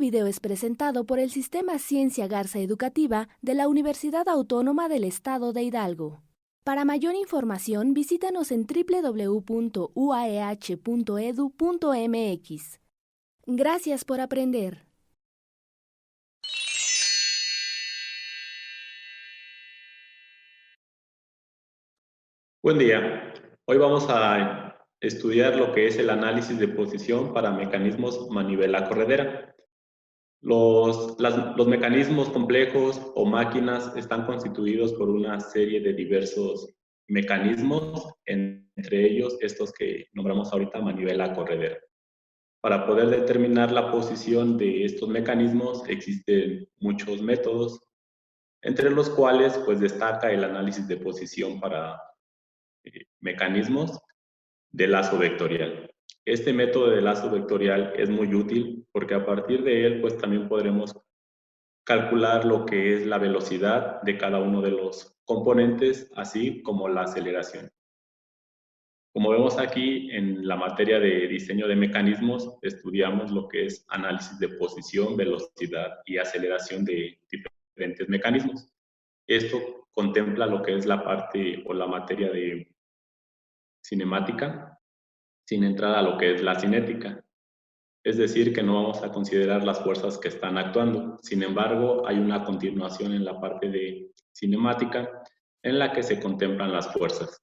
video es presentado por el Sistema Ciencia Garza Educativa de la Universidad Autónoma del Estado de Hidalgo. Para mayor información, visítanos en www.uaeh.edu.mx. Gracias por aprender. Buen día. Hoy vamos a estudiar lo que es el análisis de posición para mecanismos manivela-corredera. Los mecanismos complejos o máquinas están constituidos por una serie de diversos mecanismos, entre ellos estos que nombramos ahorita manivela-corredera. Para poder determinar la posición de estos mecanismos existen muchos métodos, entre los cuales pues destaca el análisis de posición para mecanismos de lazo vectorial. Este método de lazo vectorial es muy útil porque a partir de él pues también podremos calcular lo que es la velocidad de cada uno de los componentes, así como la aceleración. Como vemos aquí en la materia de diseño de mecanismos, estudiamos lo que es análisis de posición, velocidad y aceleración de diferentes mecanismos. Esto contempla lo que es la parte o la materia de cinemática, sin entrar a lo que es la cinética. Es decir, que no vamos a considerar las fuerzas que están actuando. Sin embargo, hay una continuación en la parte de cinemática en la que se contemplan las fuerzas.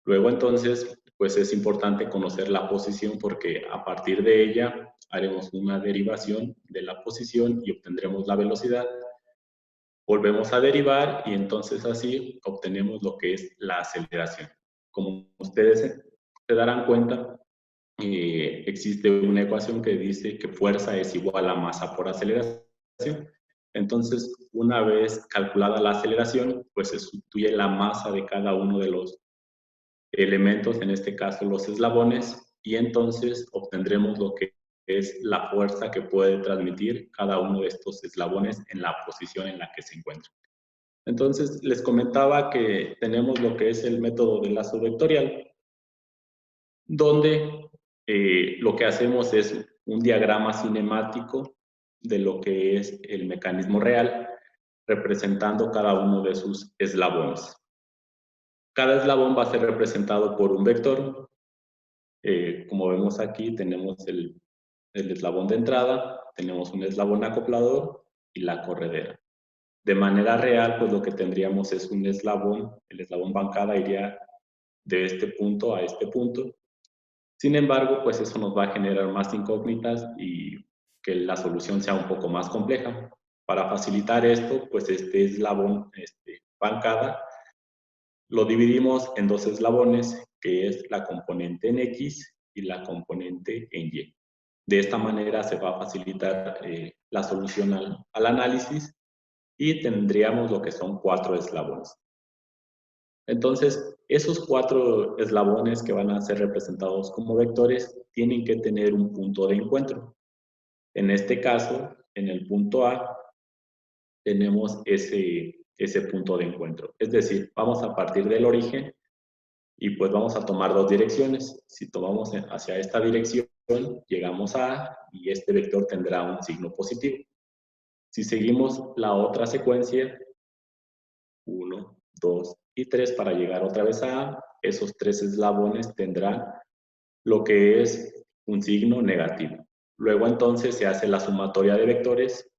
Luego entonces, pues es importante conocer la posición porque a partir de ella haremos una derivación de la posición y obtendremos la velocidad. Volvemos a derivar y entonces así obtenemos lo que es la aceleración. Como ustedes se darán cuenta, existe una ecuación que dice que fuerza es igual a masa por aceleración. Entonces, una vez calculada la aceleración, pues se sustituye la masa de cada uno de los elementos, en este caso los eslabones, y entonces obtendremos lo que es la fuerza que puede transmitir cada uno de estos eslabones en la posición en la que se encuentra. Entonces, les comentaba que tenemos lo que es el método de lazo vectorial, donde lo que hacemos es un diagrama cinemático de lo que es el mecanismo real, representando cada uno de sus eslabones. Cada eslabón va a ser representado por un vector. Como vemos aquí, tenemos el eslabón de entrada, tenemos un eslabón acoplador y la corredera. De manera real, pues lo que tendríamos es un eslabón, el eslabón bancada iría de este punto a este punto. Sin embargo, pues eso nos va a generar más incógnitas y que la solución sea un poco más compleja. Para facilitar esto, pues este eslabón, bancada, lo dividimos en dos eslabones, que es la componente en X y la componente en Y. De esta manera se va a facilitar la solución al análisis y tendríamos lo que son 4 eslabones. Entonces, esos 4 eslabones que van a ser representados como vectores tienen que tener un punto de encuentro. En este caso, en el punto A, tenemos ese punto de encuentro. Es decir, vamos a partir del origen y pues vamos a tomar 2 direcciones. Si tomamos hacia esta dirección, llegamos a A y este vector tendrá un signo positivo. Si seguimos la otra secuencia, 1, 2 y 3 para llegar otra vez a A, esos 3 eslabones tendrán lo que es un signo negativo. Luego entonces se hace la sumatoria de vectores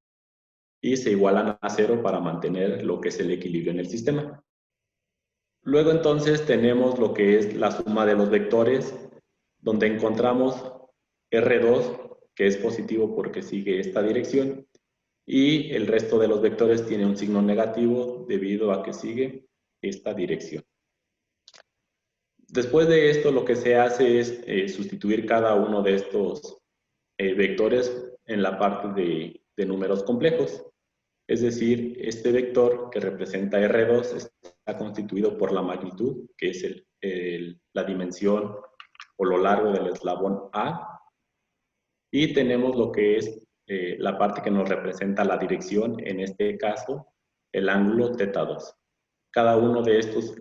y se igualan a 0 para mantener lo que es el equilibrio en el sistema. Luego entonces tenemos lo que es la suma de los vectores, donde encontramos R2, que es positivo porque sigue esta dirección, y el resto de los vectores tiene un signo negativo debido a que sigue esta dirección. Después de esto, lo que se hace es sustituir cada uno de estos vectores en la parte de números complejos. Es decir, este vector que representa R2 está constituido por la magnitud, que es la dimensión o lo largo del eslabón A, y tenemos lo que es la parte que nos representa la dirección, en este caso, el ángulo θ2. Cada uno de estos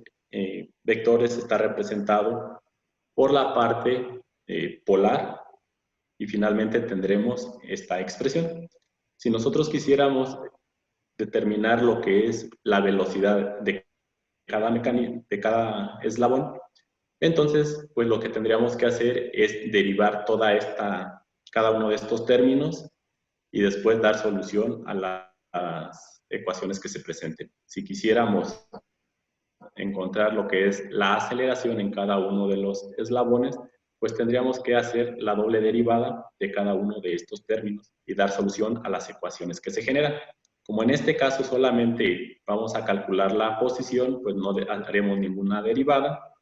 vectores está representado por la parte polar y finalmente tendremos esta expresión. Si nosotros quisiéramos determinar lo que es la velocidad de cada eslabón, entonces pues lo que tendríamos que hacer es derivar cada uno de estos términos y después dar solución a las ecuaciones que se presenten. Si quisiéramos encontrar lo que es la aceleración en cada uno de los eslabones, pues tendríamos que hacer la doble derivada de cada uno de estos términos y dar solución a las ecuaciones que se generan. Como en este caso solamente vamos a calcular la posición, pues no haremos ninguna derivada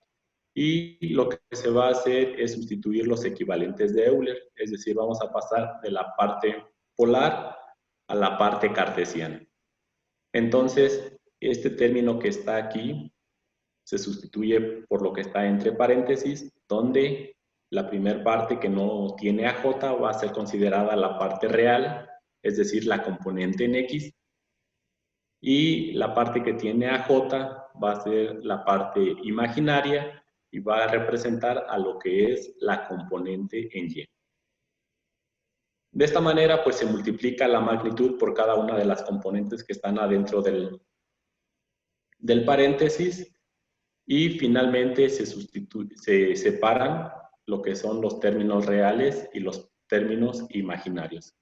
y lo que se va a hacer es sustituir los equivalentes de Euler, es decir, vamos a pasar de la parte polar a la parte cartesiana. Entonces, este término que está aquí se sustituye por lo que está entre paréntesis, donde la primera parte que no tiene AJ va a ser considerada la parte real, es decir, la componente en X, y la parte que tiene AJ va a ser la parte imaginaria y va a representar a lo que es la componente en Y. De esta manera, pues se multiplica la magnitud por cada una de las componentes que están adentro del paréntesis y finalmente se separan lo que son los términos reales y los términos imaginarios.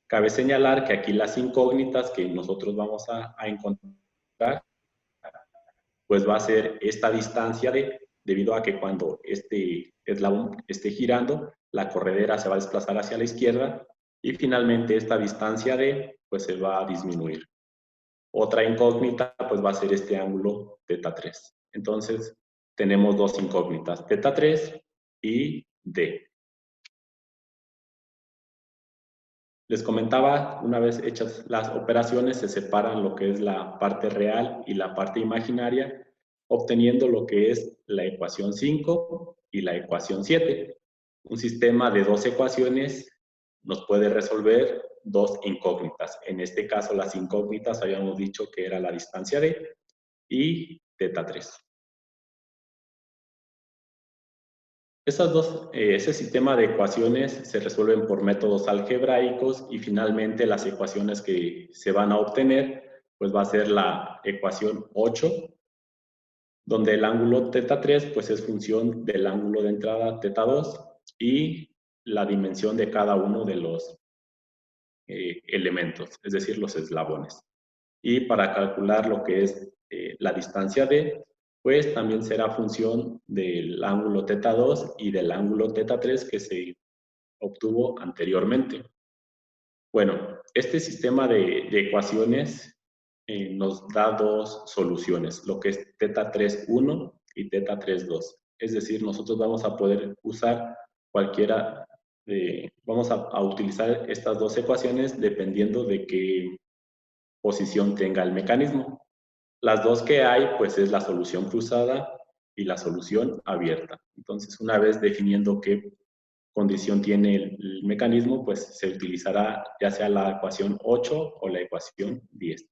Cabe señalar que aquí las incógnitas que nosotros vamos a encontrar, pues va a ser esta distancia debido a que cuando este eslabón esté girando, la corredera se va a desplazar hacia la izquierda y finalmente esta distancia pues se va a disminuir. Otra incógnita, pues va a ser este ángulo θ3. Entonces, tenemos dos incógnitas, θ3 y D. Les comentaba, una vez hechas las operaciones, se separan lo que es la parte real y la parte imaginaria, obteniendo lo que es la ecuación 5 y la ecuación 7. Un sistema de dos ecuaciones nos puede resolver dos incógnitas. En este caso, las incógnitas habíamos dicho que era la distancia D y θ3. Ese sistema de ecuaciones se resuelven por métodos algebraicos y finalmente las ecuaciones que se van a obtener, pues va a ser la ecuación 8, donde el ángulo θ3 pues es función del ángulo de entrada θ2 y la dimensión de cada uno de los elementos, es decir, los eslabones. Y para calcular lo que es la distancia D, pues también será función del ángulo θ2 y del ángulo θ3 que se obtuvo anteriormente. Bueno, este sistema de ecuaciones nos da dos soluciones, lo que es θ3.1 y θ3.2. Es decir, nosotros vamos a poder usar cualquiera, vamos a utilizar estas dos ecuaciones dependiendo de qué posición tenga el mecanismo. Las dos que hay, pues es la solución cruzada y la solución abierta. Entonces, una vez definiendo qué condición tiene el mecanismo, pues se utilizará ya sea la ecuación 8 o la ecuación 10.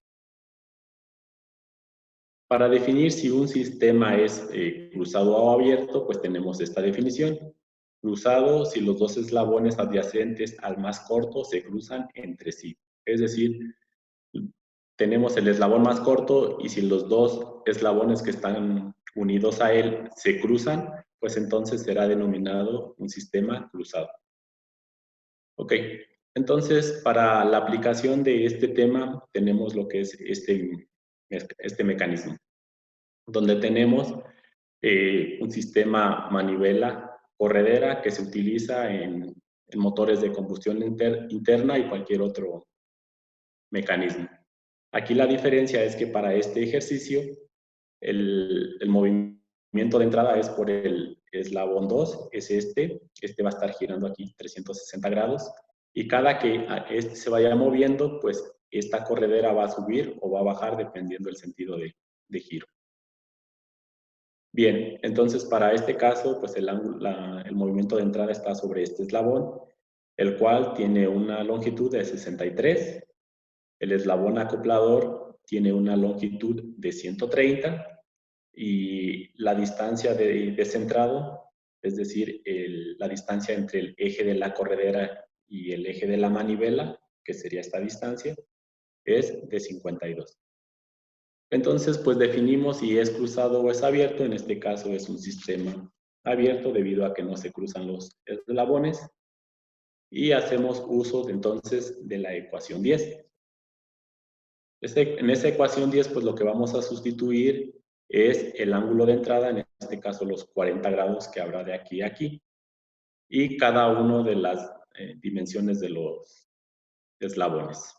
Para definir si un sistema es cruzado o abierto, pues tenemos esta definición. Cruzado si los dos eslabones adyacentes al más corto se cruzan entre sí. Es decir, tenemos el eslabón más corto y si los dos eslabones que están unidos a él se cruzan, pues entonces será denominado un sistema cruzado. Ok, entonces para la aplicación de este tema tenemos lo que es este mecanismo, donde tenemos un sistema manivela-corredera que se utiliza en motores de combustión interna y cualquier otro mecanismo. Aquí la diferencia es que para este ejercicio el movimiento de entrada es por el eslabón 2, es este va a estar girando aquí 360 grados y cada que este se vaya moviendo, pues esta corredera va a subir o va a bajar dependiendo del sentido de giro. Bien, entonces para este caso, pues el movimiento de entrada está sobre este eslabón, el cual tiene una longitud de 63. El eslabón acoplador tiene una longitud de 130 y la distancia de centrado es decir, la distancia entre el eje de la corredera y el eje de la manivela, que sería esta distancia, es de 52. Entonces, pues definimos si es cruzado o es abierto. En este caso es un sistema abierto debido a que no se cruzan los eslabones. Y hacemos uso entonces de la ecuación 10. En esa ecuación 10, pues lo que vamos a sustituir es el ángulo de entrada, en este caso los 40 grados que habrá de aquí a aquí, y cada uno de las dimensiones de los eslabones.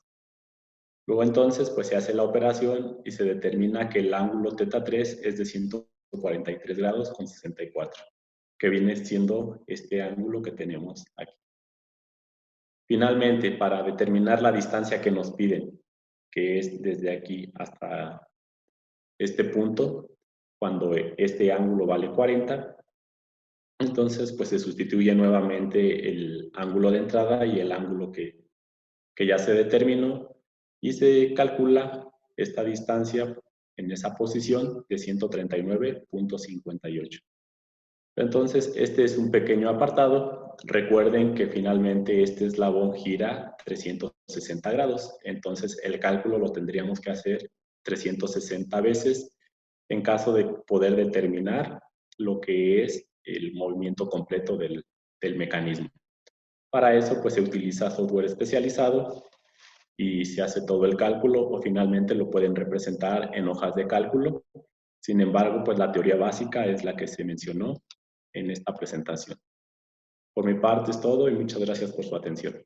Luego entonces, pues se hace la operación y se determina que el ángulo θ3 es de 143 grados con 64, que viene siendo este ángulo que tenemos aquí. Finalmente, para determinar la distancia que nos piden, que es desde aquí hasta este punto, cuando este ángulo vale 40, entonces pues se sustituye nuevamente el ángulo de entrada y el ángulo que ya se determinó, y se calcula esta distancia en esa posición de 139.58. Entonces, este es un pequeño apartado. Recuerden que finalmente este eslabón gira 360 grados. Entonces, el cálculo lo tendríamos que hacer 360 veces en caso de poder determinar lo que es el movimiento completo del mecanismo. Para eso, pues se utiliza software especializado y se hace todo el cálculo, o finalmente lo pueden representar en hojas de cálculo. Sin embargo, pues la teoría básica es la que se mencionó en esta presentación. Por mi parte es todo y muchas gracias por su atención.